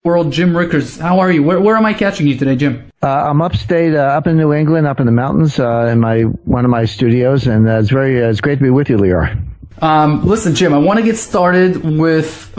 world, Jim Rickards. How are you? Where am I catching you today, Jim? I'm upstate, up in New England, up in the mountains, in one of my studios, and it's great to be with you, Lior. Listen, Jim, I want to get started with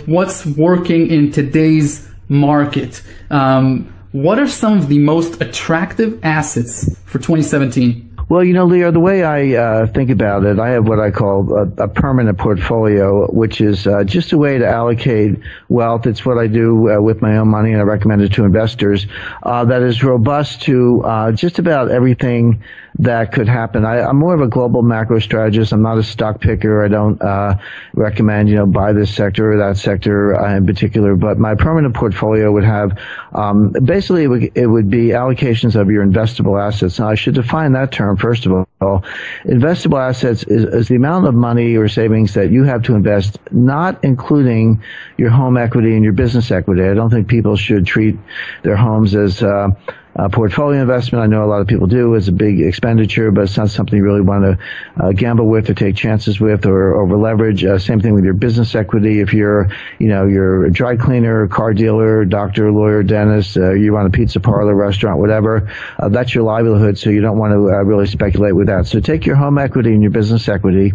what's working in today's market. What are some of the most attractive assets for 2017? Well, Leo, the way I think about it, I have what I call a permanent portfolio, which is just a way to allocate wealth. It's what I do with my own money, and I recommend it to investors, that is robust to just about everything that could happen. I'm more of a global macro strategist. I'm not a stock picker. I don't recommend, buy this sector or that sector in particular. But my permanent portfolio would have, basically, it would be allocations of your investable assets. Now, I should define that term, first of all. Investable assets is the amount of money or savings that you have to invest, not including your home equity and your business equity. I don't think people should treat their homes as portfolio investment. I know a lot of people do. It's a big expenditure, but it's not something you really want to gamble with or take chances with or over leverage. Same thing with your business equity. If you're a dry cleaner, car dealer, doctor, lawyer, dentist, you run a pizza parlor, restaurant, whatever, that's your livelihood. So you don't want to really speculate with that. So take your home equity and your business equity,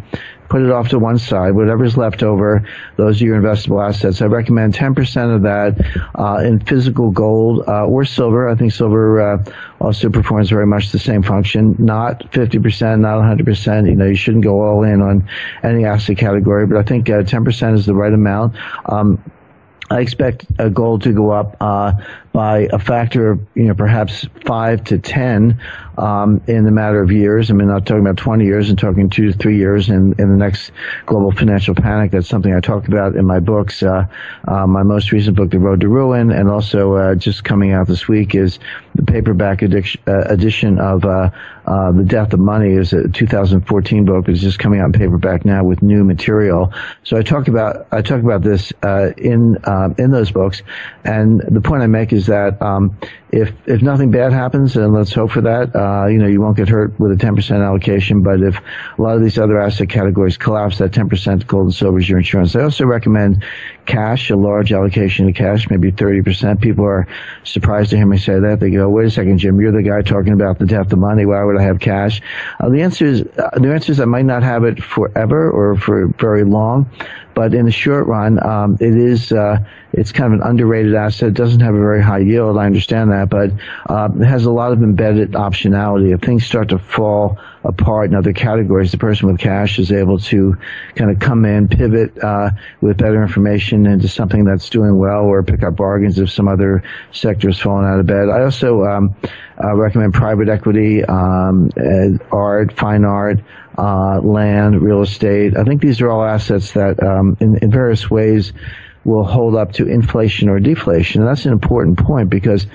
put it off to one side. Whatever's left over, those are your investable assets. I recommend 10% of that in physical gold or silver. I think silver also performs very much the same function. Not 50%, not 100%. You shouldn't go all in on any asset category, but I think 10% is the right amount. I expect gold to go up by a factor of, perhaps 5 to 10 in the matter of years. I'm not talking about 20 years. I'm talking 2 to 3 years in the next global financial panic. That's something I talk about in my books. My most recent book, The Road to Ruin, and also just coming out this week is the paperback edition of The Death of Money. Is a 2014 book. It's just coming out in paperback now with new material. So I talk about this in those books, and the point I make is that if nothing bad happens, and let's hope for that, you won't get hurt with a 10% allocation. But if a lot of these other asset categories collapse, that 10% gold and silver is your insurance. I also recommend cash, a large allocation to cash, maybe 30%. People are surprised to hear me say that. They go, "Wait a second, Jim, you're the guy talking about the death of money. Why would I have cash?" The answer is I might not have it forever or for very long. But in the short run, it's kind of an underrated asset. It doesn't have a very high yield. I understand that, but it has a lot of embedded optionality. If things start to fall apart in other categories, the person with cash is able to kind of come in, pivot with better information into something that's doing well, or pick up bargains if some other sector has fallen out of bed. I also recommend private equity, art, fine art, land, real estate. I think these are all assets that in various ways will hold up to inflation or deflation. And that's an important point, because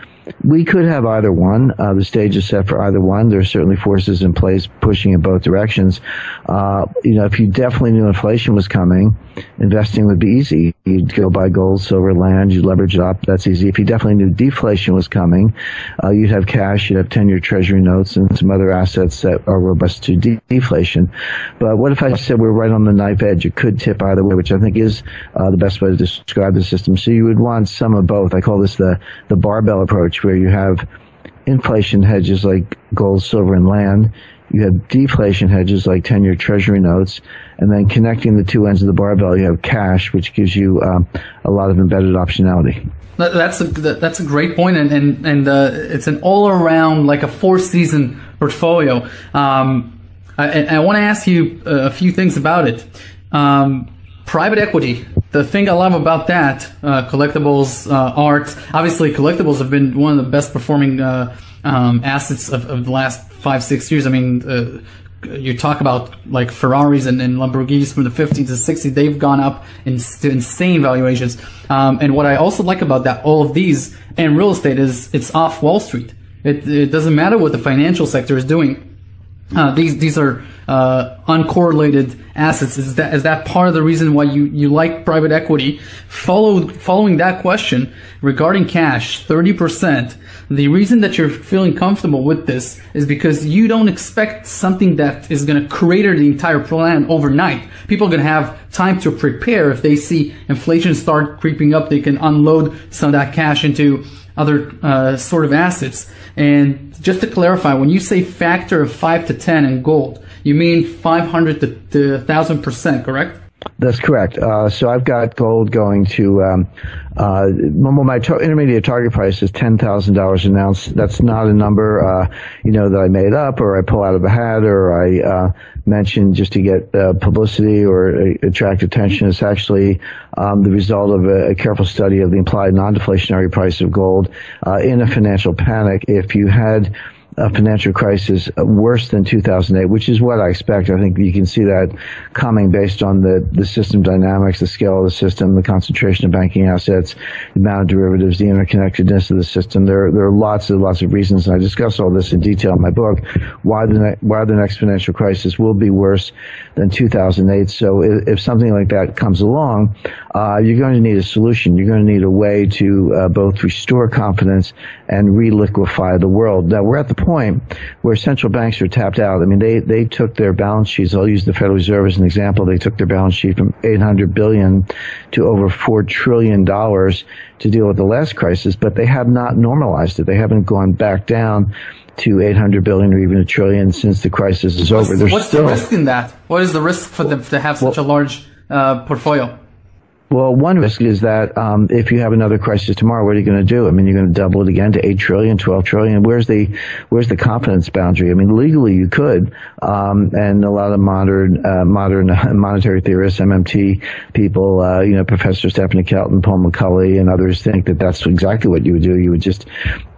we could have either one. The stage is set for either one. There are certainly forces in place pushing in both directions. If you definitely knew inflation was coming, investing would be easy. You'd go buy gold, silver, land, you'd leverage it up. That's easy. If you definitely knew deflation was coming, you'd have cash, you'd have 10-year treasury notes and some other assets that are robust to deflation. But what if I said we're right on the knife edge? It could tip either way, which I think is the best way to describe the system. So you would want some of both. I call this the barbell approach, where you have inflation hedges like gold, silver, and land. You have deflation hedges like 10-year treasury notes, and then connecting the two ends of the barbell, you have cash, which gives you a lot of embedded optionality. That's a great point, and it's an all-around, like a four-season portfolio. And I want to ask you a few things about it. Private equity. The thing I love about that, collectibles, art. Obviously, collectibles have been one of the best performing assets of the last 5-6 years. I mean, you talk about like Ferraris and Lamborghinis from the 50s to 60s. They've gone up to insane valuations. And what I also like about that, all of these and real estate, is it's off Wall Street. It doesn't matter what the financial sector is doing. These are uncorrelated assets. Is that part of the reason why you like private equity? Following that question regarding cash, 30%. The reason that you're feeling comfortable with this is because you don't expect something that is going to crater the entire plan overnight. People are going to have time to prepare. If they see inflation start creeping up, they can unload some of that cash into other sort of assets. And just to clarify, when you say factor of 5 to 10 in gold, you mean 500 to 1,000%, correct? That's correct. So I've got gold going to, my intermediate target price is $10,000 an ounce. That's not a number, that I made up or I pull out of a hat or I, mention just to get, publicity or attract attention. It's actually, the result of a careful study of the implied non-deflationary price of gold, in a financial panic. If you had a financial crisis worse than 2008, which is what I expect. I think you can see that coming based on the system dynamics, the scale of the system, the concentration of banking assets, the amount of derivatives, the interconnectedness of the system. There are lots of reasons, and I discuss all this in detail in my book, why the next financial crisis will be worse than 2008. So if something like that comes along, you're going to need a solution. You're going to need a way to both restore confidence and reliquefy the world. Now, we're at the point where central banks are tapped out. I mean, they took their balance sheets. I'll use the Federal Reserve as an example. They took their balance sheet from $800 billion to over $4 trillion to deal with the last crisis, but they have not normalized it. They haven't gone back down to 800 billion or even $1 trillion since the crisis is over. What's the risk in that? What is the risk for them to have such a large portfolio? Well, one risk is that if you have another crisis tomorrow, what are you going to do? I mean, you're going to double it again to 8 trillion, 12 trillion. Where's the confidence boundary? I mean, legally you could, and a lot of modern monetary theorists, MMT people, Professor Stephanie Kelton, Paul McCulley, and others think that that's exactly what you would do. You would just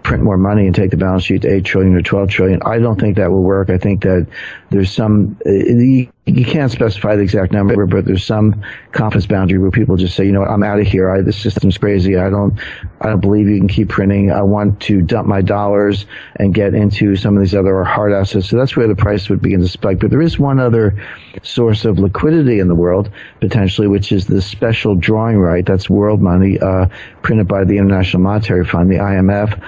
print more money and take the balance sheet to 8 trillion or 12 trillion. I don't think that will work. I think that there's some, you can't specify the exact number, but there's some confidence boundary where people just say, you know what, I'm out of here. This system's crazy. I don't believe you can keep printing. I want to dump my dollars and get into some of these other hard assets. So that's where the price would begin to spike. But there is one other source of liquidity in the world, potentially, which is the special drawing right. That's world money, printed by the International Monetary Fund, the IMF.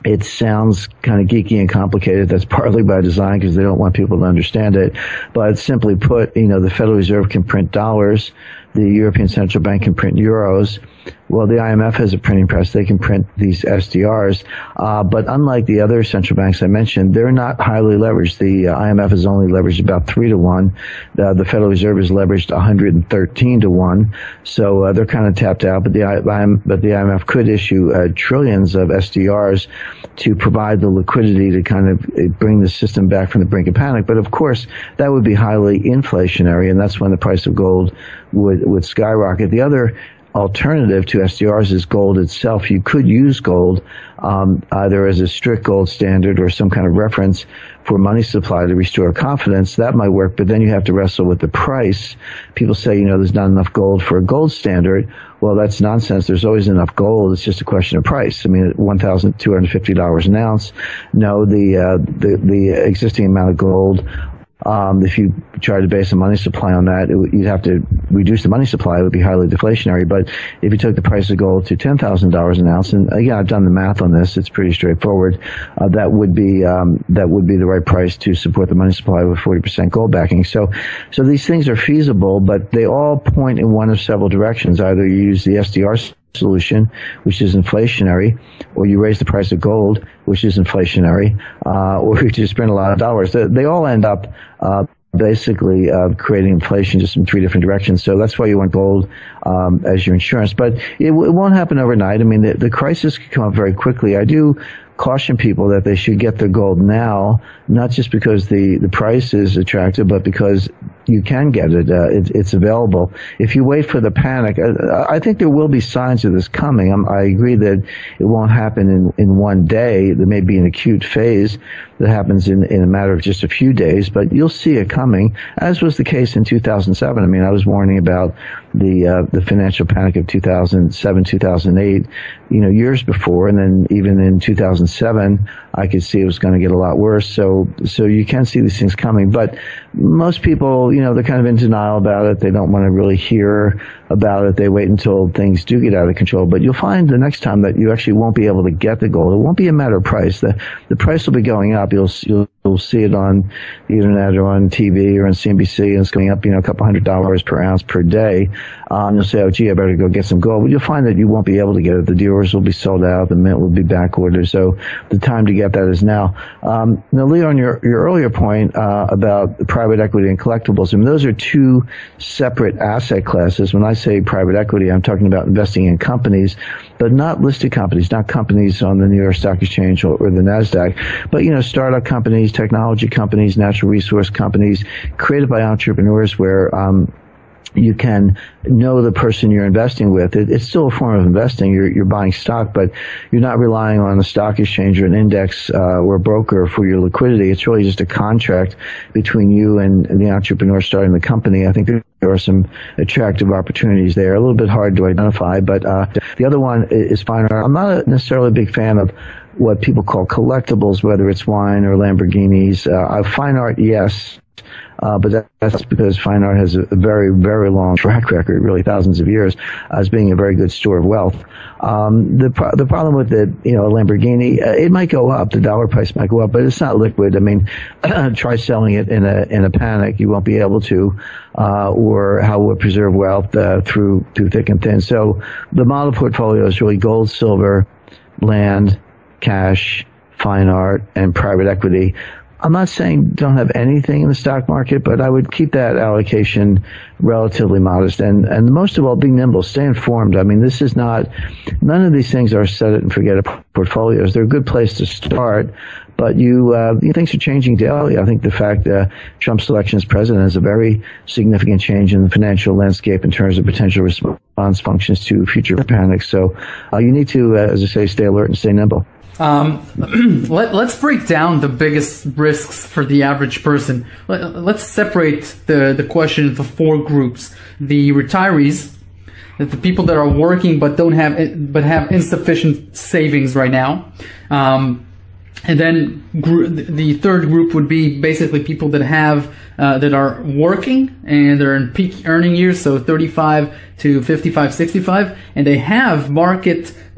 It sounds kind of geeky and complicated. That's partly by design because they don't want people to understand it. But simply put, the Federal Reserve can print dollars. The European Central Bank can print euros. Well, the IMF has a printing press. They can print these SDRs. But unlike the other central banks I mentioned, they're not highly leveraged. The IMF is only leveraged about 3 to 1. The Federal Reserve is leveraged 113 to 1. So they're kind of tapped out. But the IMF could issue trillions of SDRs to provide the liquidity to kind of bring the system back from the brink of panic. But of course, that would be highly inflationary, and that's when the price of gold would skyrocket. The other alternative to SDRs is gold itself. You could use gold either as a strict gold standard or some kind of reference for money supply to restore confidence. That might work, but then you have to wrestle with the price. People say, there's not enough gold for a gold standard. Well, that's nonsense. There's always enough gold. It's just a question of price. I mean, $1,250 an ounce. No, the existing amount of gold, if you try to base a money supply on that, you'd have to reduce the money supply. It would be highly deflationary. But if you took the price of gold to $10,000 an ounce, and again, I've done the math on this, it's pretty straightforward. That would be the right price to support the money supply with 40% gold backing. So these things are feasible, but they all point in one of several directions. Either you use the SDR solution, which is inflationary, or you raise the price of gold, which is inflationary, or you just print a lot of dollars. They all end up basically creating inflation just in 3 different directions. So that's why you want gold as your insurance. But it won't happen overnight. I mean, the crisis could come up very quickly. I do caution people that they should get their gold now, not just because the price is attractive, but because you can get it. It's available. If you wait for the panic, I think there will be signs of this coming. I agree that it won't happen in one day. There may be an acute phase that happens in a matter of just a few days, but you'll see it coming, as was the case in 2007. I mean, I was warning about the financial panic of 2007, 2008, years before, and then even in 2007, I could see it was going to get a lot worse. So you can see these things coming, but most people, they're kind of in denial about it. They don't want to really hear about it. They wait until things do get out of control. But you'll find the next time that you actually won't be able to get the gold. It won't be a matter of price. The price will be going up. You'll see it on the internet or on TV or on CNBC, and it's going up, a couple $100 per ounce per day. You'll say, oh, gee, I better go get some gold. But you'll find that you won't be able to get it. The dealers will be sold out. The mint will be back ordered. So the time to get that is now. Now, Leo, on your earlier point about private equity and collectibles, I mean, those are two separate asset classes. When I say private equity, I'm talking about investing in companies, but not listed companies, not companies on the New York Stock Exchange or the NASDAQ, but, startup companies, technology companies, natural resource companies created by entrepreneurs where you can know the person you're investing with. It's still a form of investing. You're buying stock, but you're not relying on a stock exchange or an index or a broker for your liquidity. It's really just a contract between you and the entrepreneur starting the company. I think there are some attractive opportunities there. A little bit hard to identify, but the other one is fine art. I'm not necessarily a big fan of what people call collectibles, whether it's wine or Lamborghinis. Fine art, yes. But that's because fine art has a very, very long track record, really thousands of years, as being a very good store of wealth. The problem with it, a Lamborghini, it might go up, the dollar price might go up, but it's not liquid. I mean, try selling it in a panic, you won't be able to, or how will it preserve wealth through thick and thin. So the model portfolio is really gold, silver, land, cash, fine art, and private equity. I'm not saying don't have anything in the stock market, but I would keep that allocation relatively modest. And most of all, be nimble, stay informed. I mean, this is none of these things are set it and forget it portfolios. They're a good place to start, but things are changing daily. I think the fact that Trump's selection as president is a very significant change in the financial landscape in terms of potential response functions to future panics. So you need to, as I say, stay alert and stay nimble. Let's break down the biggest risks for the average person. Let's separate the question into four groups: the retirees, the people that are working but have insufficient savings right now, and then the third group would be basically people that are working and they're in peak earning years, so 35 to 55, 65, and they have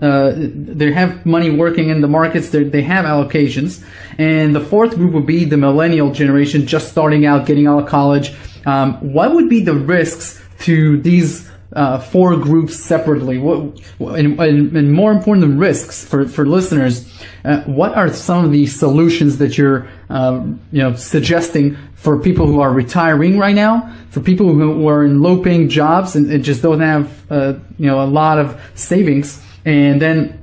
they have money working in the markets, they have allocations. And the fourth group would be the millennial generation, just starting out, getting out of college. What would be the risks to these four groups separately? And more important than risks for listeners, what are some of the solutions that you're suggesting for people who are retiring right now, for people who are in low-paying jobs and just don't have a lot of savings, and then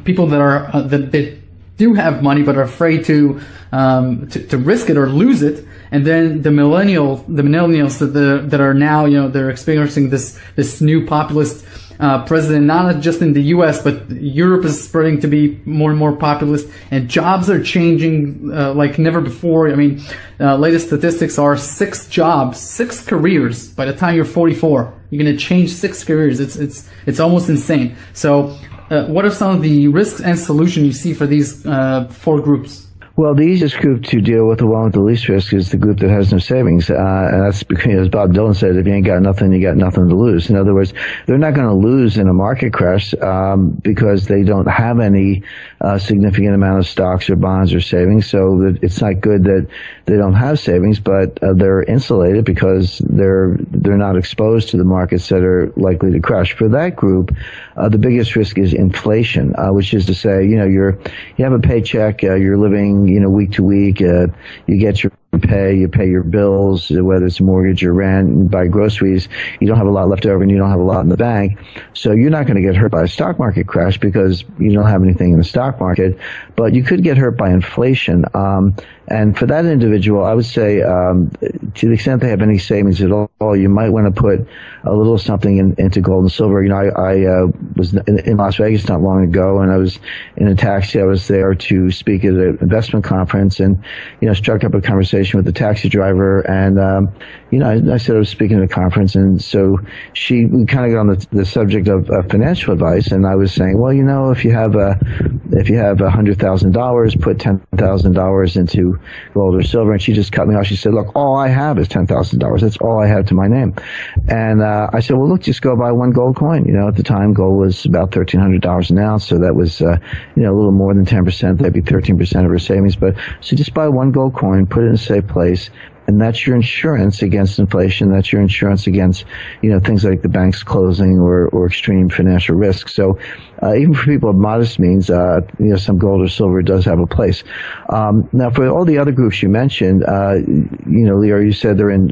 people that are that do have money but are afraid to risk it or lose it. And then the millennials that are now, they're experiencing this new populist president, not just in the U.S., but Europe is spreading to be more and more populist, and jobs are changing like never before. I mean, latest statistics are 6 jobs, 6 careers. By the time you're 44, you're going to change 6 careers. It's almost insane. So what are some of the risks and solutions you see for these 4 groups? Well, the easiest group to deal with, the one with the least risk, is the group that has no savings. And that's because, as Bob Dylan said, if you ain't got nothing, you got nothing to lose. In other words, they're not going to lose in a market crash because they don't have any significant amount of stocks or bonds or savings. So it's not good that they don't have savings, but they're insulated because they're not exposed to the markets that are likely to crash. For that group, the biggest risk is inflation, which is to say, you have a paycheck, you're living week to week, you get your pay, you pay your bills, whether it's mortgage or rent, and buy groceries. You don't have a lot left over and you don't have a lot in the bank. So you're not going to get hurt by a stock market crash because you don't have anything in the stock market, but you could get hurt by inflation. And for that individual, I would say, to the extent they have any savings at all, you might want to put a little something into gold and silver. You know, I was in Las Vegas not long ago, and I was in a taxi. I was there to speak at an investment conference, and, you know, struck up a conversation with the taxi driver. And, you know, I said I was speaking at a conference, and so we kind of got on the subject of financial advice, and I was saying, well, you know, if you have $100,000, put $10,000 into gold or silver. And she just cut me off. She said, look, all I have is $10,000. That's all I have to my name. And I said, well, look, just go buy one gold coin. You know, at the time, gold was about $1,300 an ounce. So that was, you know, a little more than 10%. That'd be 13% of her savings. But so just buy one gold coin, put it in a safe place. And that's your insurance against inflation. That's your insurance against, you know, things like the banks closing or extreme financial risk. So even for people of modest means, you know, some gold or silver does have a place. Now, for all the other groups you mentioned, you know, Leo, you said they're in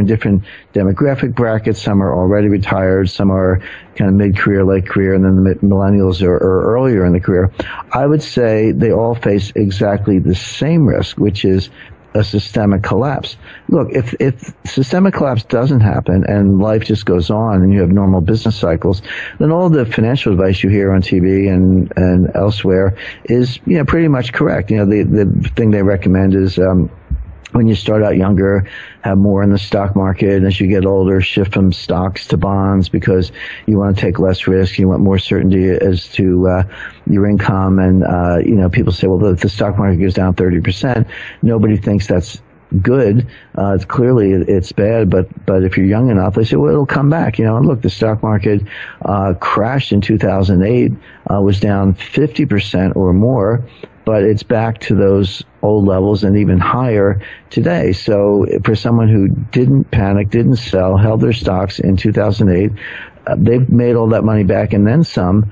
different demographic brackets. Some are already retired. Some are kind of mid-career, late career, and then the millennials are earlier in the career. I would say they all face exactly the same risk, which is a systemic collapse. Look, if systemic collapse doesn't happen and life just goes on and you have normal business cycles, then all the financial advice you hear on TV and elsewhere is, you know, pretty much correct. You know, the thing they recommend is, when you start out younger, have more in the stock market, and as you get older, shift from stocks to bonds because you want to take less risk. You want more certainty as to your income. And you know, people say, well, if the stock market goes down 30%, nobody thinks that's good. It's clearly it's bad, but if you're young enough, they say, well, it'll come back. You know, and look, the stock market crashed in 2008, was down 50% or more, but it's back to those old levels and even higher today. So for someone who didn't panic, didn't sell, held their stocks in 2008, they've made all that money back and then some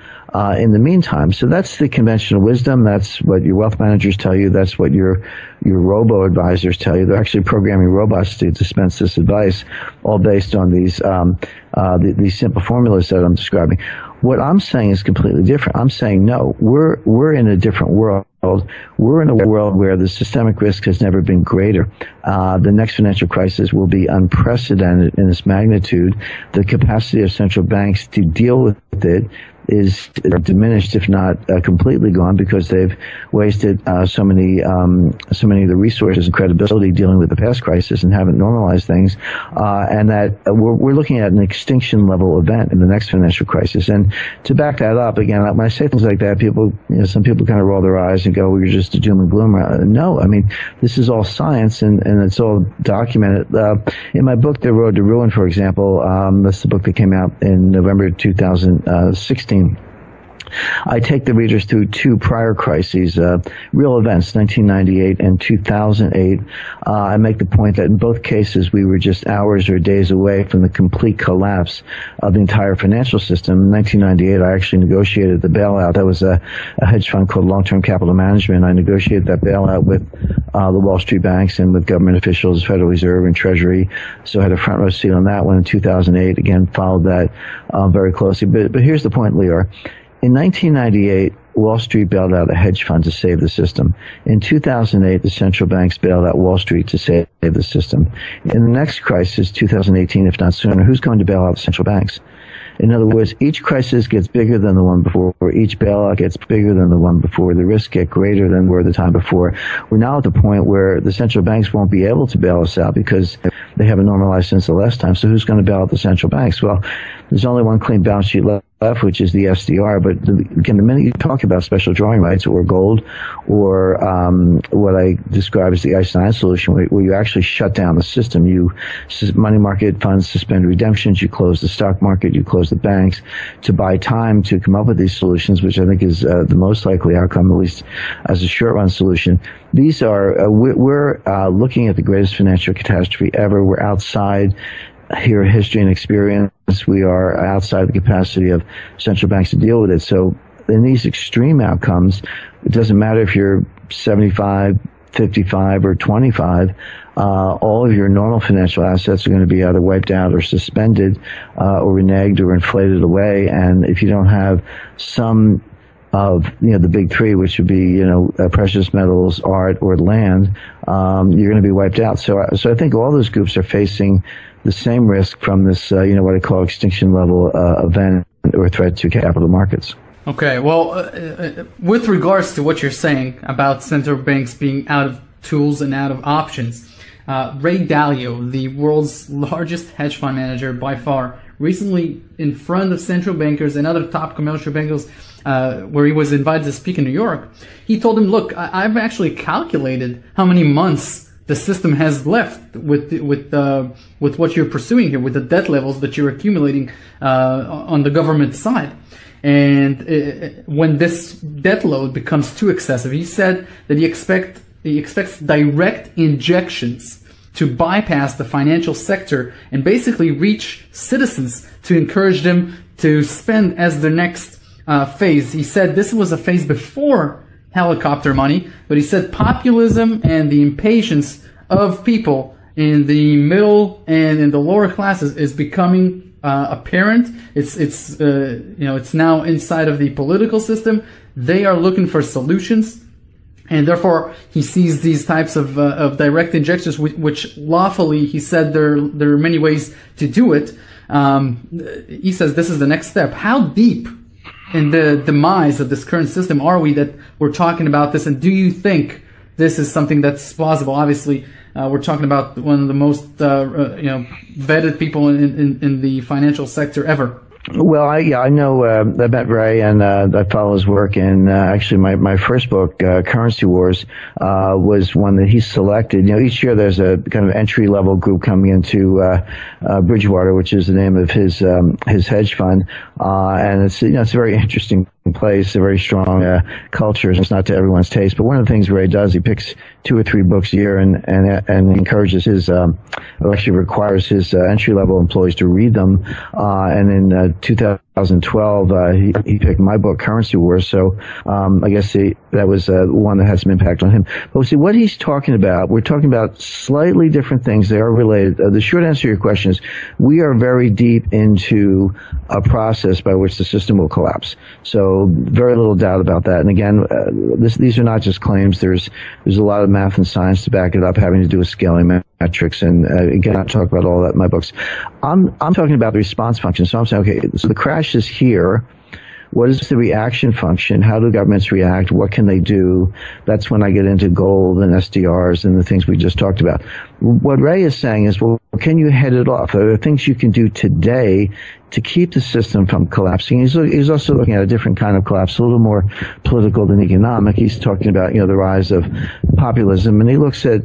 in the meantime. So that's the conventional wisdom. That's what your wealth managers tell you. That's what your robo-advisors tell you. They're actually programming robots to dispense this advice, all based on these simple formulas that I'm describing. What I'm saying is completely different. I'm saying, no, we're in a different world. We're in a world where the systemic risk has never been greater. The next financial crisis will be unprecedented in its magnitude. The capacity of central banks to deal with it is diminished, if not completely gone, because they've wasted so many of the resources and credibility dealing with the past crisis and haven't normalized things, and that we're looking at an extinction level event in the next financial crisis. And to back that up, again, when I say things like that, some people kind of roll their eyes and go, well, you're just a doom and gloomer. No, I mean, this is all science and it's all documented. In my book, The Road to Ruin, for example, that's the book that came out in November 2016. I take the readers through two prior crises, real events, 1998 and 2008. I make the point that in both cases we were just hours or days away from the complete collapse of the entire financial system. In 1998, I actually negotiated the bailout. That was a hedge fund called Long-Term Capital Management. I negotiated that bailout with the Wall Street banks and with government officials, Federal Reserve and Treasury. So I had a front row seat on that one. In 2008, again, followed that very closely. But here's the point, Leor. In 1998, Wall Street bailed out a hedge fund to save the system. In 2008, the central banks bailed out Wall Street to save the system. In the next crisis, 2018, if not sooner, who's going to bail out the central banks? In other words, each crisis gets bigger than the one before, or each bailout gets bigger than the one before. The risks get greater than were the time before. We're now at the point where the central banks won't be able to bail us out because they haven't normalized since the last time. So who's going to bail out the central banks? Well, there's only one clean balance sheet left, which is the SDR. But again, the minute you talk about special drawing rights or gold or what I describe as the ICE-9 solution, where you actually shut down the system, money market funds suspend redemptions, you close the stock market, you close the banks to buy time to come up with these solutions, which I think is the most likely outcome, at least as a short-run solution. These are we're looking at the greatest financial catastrophe ever. We're outside here, history and experience. We are outside the capacity of central banks to deal with it. So in these extreme outcomes, it doesn't matter if you're 75, 55, or 25, all of your normal financial assets are going to be either wiped out or suspended or reneged or inflated away. And if you don't have some of, the big three, which would be, precious metals, art, or land, you're going to be wiped out. So I think all those groups are facing the same risk from this, what I call extinction level event or threat to capital markets. Okay, well, with regards to what you're saying about central banks being out of tools and out of options, Ray Dalio, the world's largest hedge fund manager by far, recently in front of central bankers and other top commercial bankers, where he was invited to speak in New York, he told them, look, I've actually calculated how many months the system has left with what you're pursuing here, with the debt levels that you're accumulating on the government side. And when this debt load becomes too excessive, he said that he expects direct injections to bypass the financial sector and basically reach citizens to encourage them to spend as their next phase. He said this was a phase before helicopter money, but he said populism and the impatience of people in the middle and in the lower classes is becoming apparent. It's now inside of the political system. They are looking for solutions, and therefore he sees these types of direct injections, which lawfully, he said, there are many ways to do it. He says this is the next step. How deep in the demise of this current system are we that we're talking about this, and do you think this is something that's plausible? Obviously, we're talking about one of the most vetted people in the financial sector ever. Well, I know, I met Ray and I follow his work, and actually my first book, Currency Wars, was one that he selected. Each year there's a kind of entry-level group coming into Bridgewater, which is the name of his hedge fund, and it's a very interesting place, a very strong culture. It's not to everyone's taste, but one of the things Ray does, he picks 2 or 3 books a year and encourages his, actually requires his entry-level employees to read them. And in 2012, he picked my book, Currency Wars. So I guess that was one that had some impact on him. But see, what he's talking about, we're talking about slightly different things. They are related. The short answer to your question is we are very deep into a process by which the system will collapse. So very little doubt about that. And again, these are not just claims. There's a lot of math and science to back it up, having to do with scaling metrics. And again, I talk about all that in my books. I'm talking about the response function. So I'm saying, okay, so the crash is here. What is the reaction function? How do governments react? What can they do? That's when I get into gold and SDRs and the things we just talked about. What Ray is saying is, well, can you head it off? Are there things you can do today to keep the system from collapsing? He's also looking at a different kind of collapse, a little more political than economic. He's talking about, the rise of populism, and he looks at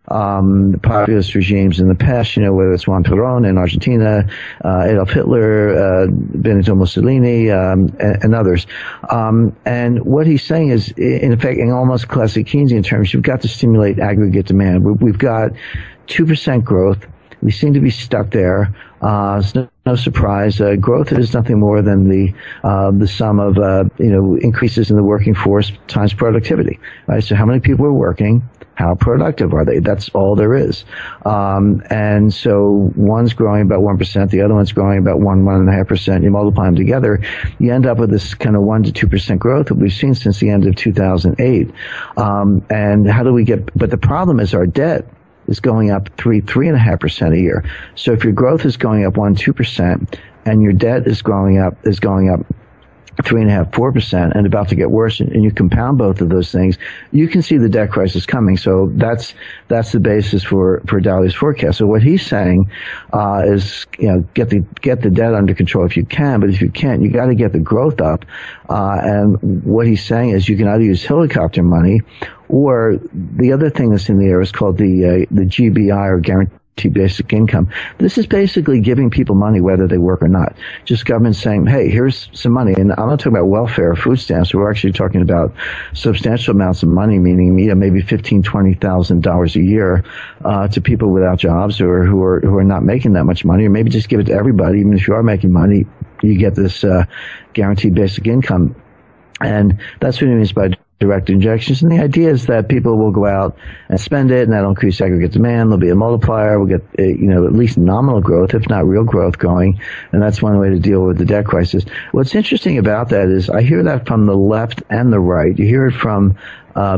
populist regimes in the past, whether it's Juan Perón in Argentina, Adolf Hitler, Benito Mussolini, and others. And what he's saying is, in effect, in almost classic Keynesian terms, you've got to stimulate aggregate demand. We've got 2% growth. We seem to be stuck there. It's no surprise. Growth is nothing more than the sum of increases in the working force times productivity. Right. So how many people are working? How productive are they? That's all there is. And so one's growing about 1%, the other one's growing about 1.5%. You multiply them together, you end up with this kind of 1 to 2% growth that we've seen since the end of 2008. And how do we but the problem is our debt is going up 3.5% a year. So if your growth is going up 1-2% and your debt is going up 3.5%, 4%, and about to get worse, and you compound both of those things, you can see the debt crisis coming. So that's the basis for Dalio's forecast. So what he's saying is, get the debt under control if you can, but if you can't, you got to get the growth up. And what he's saying is you can either use helicopter money, or the other thing that's in the air is called the GBI, or guaranteed basic income. This is basically giving people money whether they work or not. Just government saying, hey, here's some money. And I'm not talking about welfare or food stamps. We're actually talking about substantial amounts of money, meaning maybe $15,000, $20,000 a year to people without jobs, or who are not making that much money, or maybe just give it to everybody. Even if you are making money, you get this guaranteed basic income. And that's what he means by direct injections. And the idea is that people will go out and spend it, and that'll increase aggregate demand. There'll be a multiplier. We'll get, at least nominal growth, if not real growth going. And that's one way to deal with the debt crisis. What's interesting about that is I hear that from the left and the right. You hear it from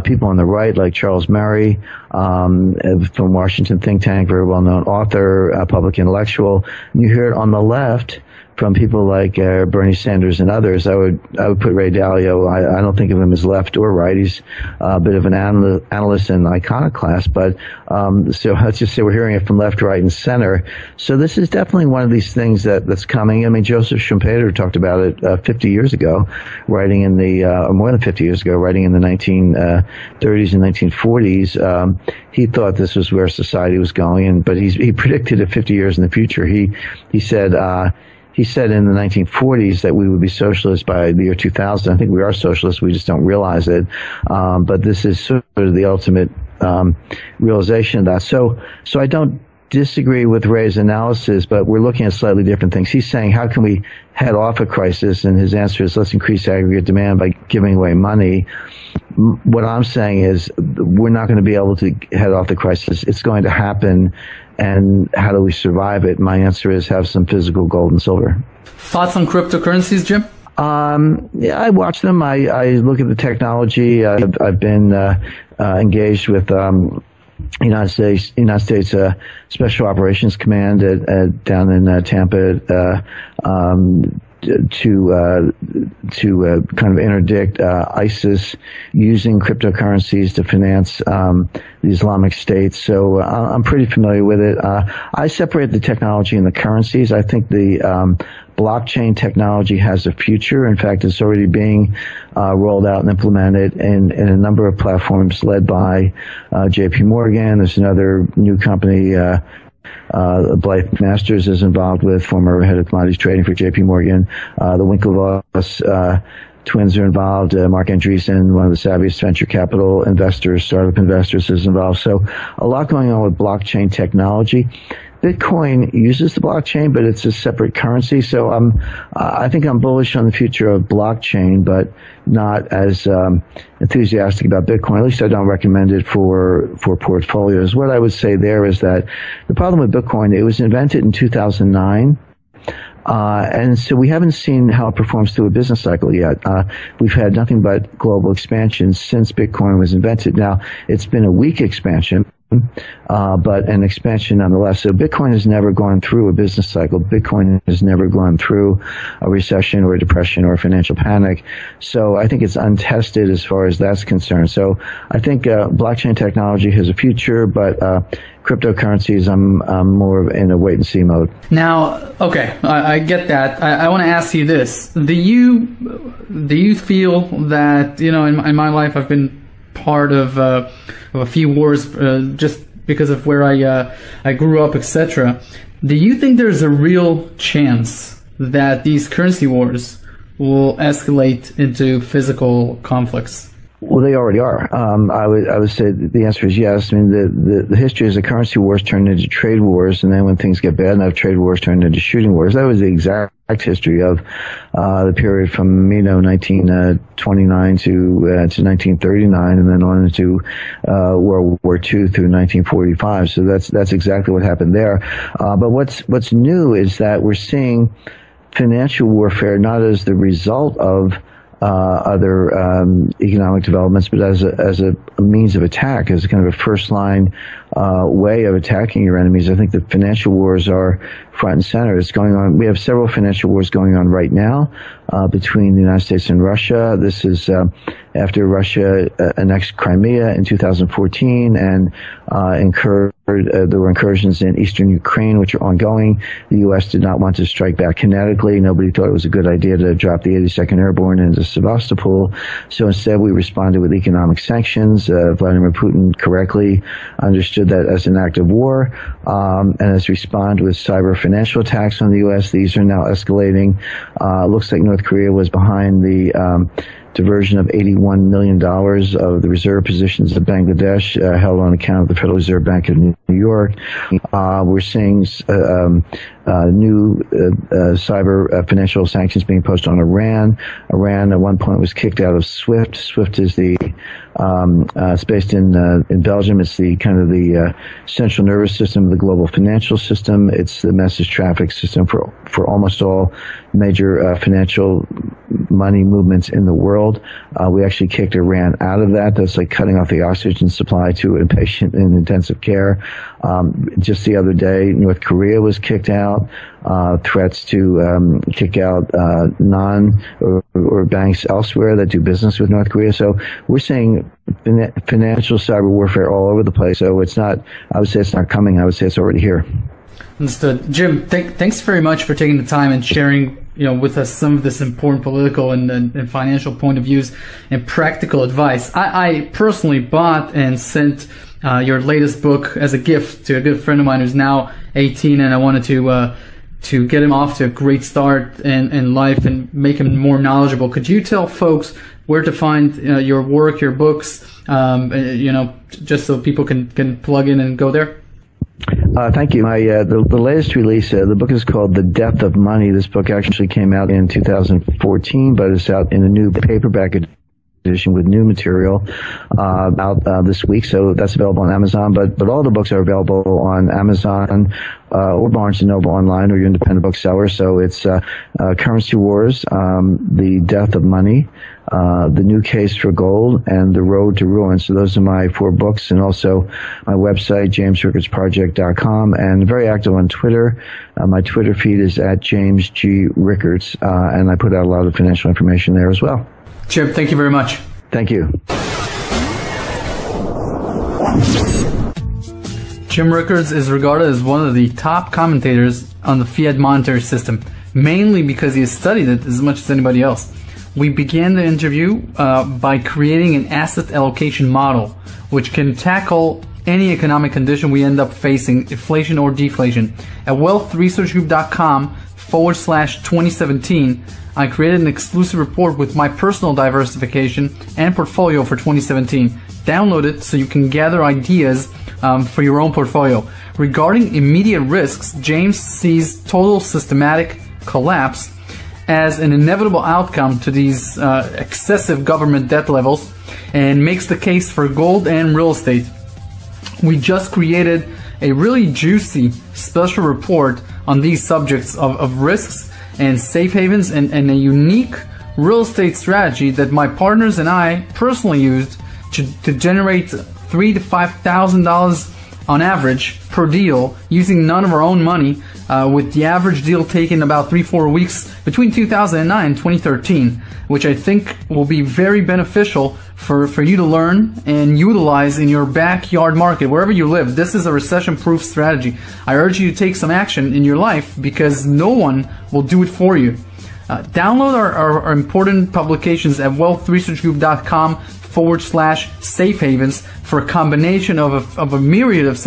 people on the right, like Charles Murray, from Washington think tank, very well-known author, public intellectual. And you hear it on the left from people like Bernie Sanders and others. I would put Ray Dalio. I don't think of him as left or right. He's a bit of an analyst and iconoclast. But so let's just say we're hearing it from left, right, and center. So this is definitely one of these things that's coming. I mean, Joseph Schumpeter talked about it 50 years ago, writing in the or more than 50 years ago, writing in the 1930s and 1940s. He thought this was where society was going, but he predicted it 50 years in the future. He said. He said in the 1940s that we would be socialists by the year 2000. I think we are socialists. We just don't realize it. But this is sort of the ultimate realization of that. So I don't disagree with Ray's analysis, but we're looking at slightly different things. He's saying, how can we head off a crisis? And his answer is, let's increase aggregate demand by giving away money. What I'm saying is, we're not going to be able to head off the crisis. It's going to happen. And how do we survive it? My answer is have some physical gold and silver. Thoughts on cryptocurrencies, Jim? Yeah, I watch them. I look at the technology. I've been engaged with United States Special Operations Command down in Tampa to kind of interdict ISIS using cryptocurrencies to finance the Islamic State. So I'm pretty familiar with it. I separate the technology and the currencies. I think the blockchain technology has a future. In fact, it's already being rolled out and implemented in a number of platforms led by JP Morgan. There's another new company, Blythe Masters is involved with, former head of commodities trading for JP Morgan. The Winklevoss twins are involved. Mark Andreessen, one of the savviest venture capital investors, startup investors, is involved. So a lot going on with blockchain technology. Bitcoin uses the blockchain, but it's a separate currency. So I think I'm bullish on the future of blockchain, but not as enthusiastic about Bitcoin. At least I don't recommend it for portfolios. What I would say there is that the problem with Bitcoin, it was invented in 2009. And so we haven't seen how it performs through a business cycle yet. We've had nothing but global expansion since Bitcoin was invented. Now, it's been a weak expansion, but an expansion nonetheless. So Bitcoin has never gone through a business cycle. Bitcoin has never gone through a recession or a depression or a financial panic. So I think it's untested as far as that's concerned. So I think blockchain technology has a future, but cryptocurrencies, I'm more in a wait-and-see mode. Now, okay, I get that. I want to ask you this. Do you feel that, in my life I've been part of a few wars just because of where I grew up, etc. Do you think there's a real chance that these currency wars will escalate into physical conflicts? Well, they already are. I would say the answer is yes. I mean, the history is the currency wars turned into trade wars, and then when things get bad enough, trade wars turned into shooting wars. That was the exact history of the period from 1929 to 1939, and then on into World War II through 1945. So that's exactly what happened there. But what's new is that we're seeing financial warfare not as the result of other economic developments, but as a means of attack, as a kind of a first line way of attacking your enemies. I think the financial wars are front and center. It's going on. We have several financial wars going on right now between the United States and Russia. This is after Russia annexed Crimea in 2014 and there were incursions in eastern Ukraine, which are ongoing. The U.S. did not want to strike back kinetically. Nobody thought it was a good idea to drop the 82nd Airborne into Sevastopol. So instead, we responded with economic sanctions. Vladimir Putin correctly understood that as an act of war and has responded with cyber financial attacks on the U.S. These are now escalating. Looks like North Korea was behind the diversion of $81 million of the reserve positions of Bangladesh held on account of the Federal Reserve Bank of New York. We're seeing new cyber financial sanctions being imposed on Iran. Iran at one point was kicked out of SWIFT. SWIFT is it's based in Belgium. It's the kind of the central nervous system of the global financial system. It's the message traffic system for almost all major financial money movements in the world. We actually kicked Iran out of that. That's like cutting off the oxygen supply to a patient in intensive care. Just the other day, North Korea was kicked out. Threats to kick out or banks elsewhere that do business with North Korea. So we're seeing financial cyber warfare all over the place. So it's not, I would say it's not coming. I would say it's already here. Understood. Jim, thanks very much for taking the time and sharing with us some of this important political and financial point of views and practical advice. I personally bought and sent your latest book as a gift to a good friend of mine who's now 18, and I wanted to get him off to a great start in life and make him more knowledgeable. Could you tell folks where to find your work, your books, just so people can plug in and go there? Thank you. The latest release, the book is called The Death of Money. This book actually came out in 2014, but it's out in a new paperback edition with new material out this week. So that's available on Amazon. But all the books are available on Amazon or Barnes & Noble online or your independent bookseller. So it's Currency Wars, The Death of Money, The New Case for Gold, and The Road to Ruin. So those are my 4 books, and also my website, jamesrickardsproject.com, and very active on Twitter. My Twitter feed is at James G. Rickards, and I put out a lot of financial information there as well. Jim, thank you very much. Thank you. Jim Rickards is regarded as one of the top commentators on the fiat monetary system, mainly because he has studied it as much as anybody else. We began the interview by creating an asset allocation model, which can tackle any economic condition we end up facing, inflation or deflation. At wealthresearchgroup.com/2017, I created an exclusive report with my personal diversification and portfolio for 2017. Download it so you can gather ideas for your own portfolio. Regarding immediate risks, James sees total systematic collapse as an inevitable outcome to these excessive government debt levels, and makes the case for gold and real estate. We just created a really juicy special report on these subjects of risks and safe havens, and a unique real estate strategy that my partners and I personally used to generate $3,000 to $5,000 on average per deal using none of our own money, with the average deal taking about 3-4 weeks between 2009 and 2013, which I think will be very beneficial for you to learn and utilize in your backyard market, wherever you live. This is a recession-proof strategy. I urge you to take some action in your life because no one will do it for you. Download our important publications at wealthresearchgroup.com/safe havens for a combination of a myriad of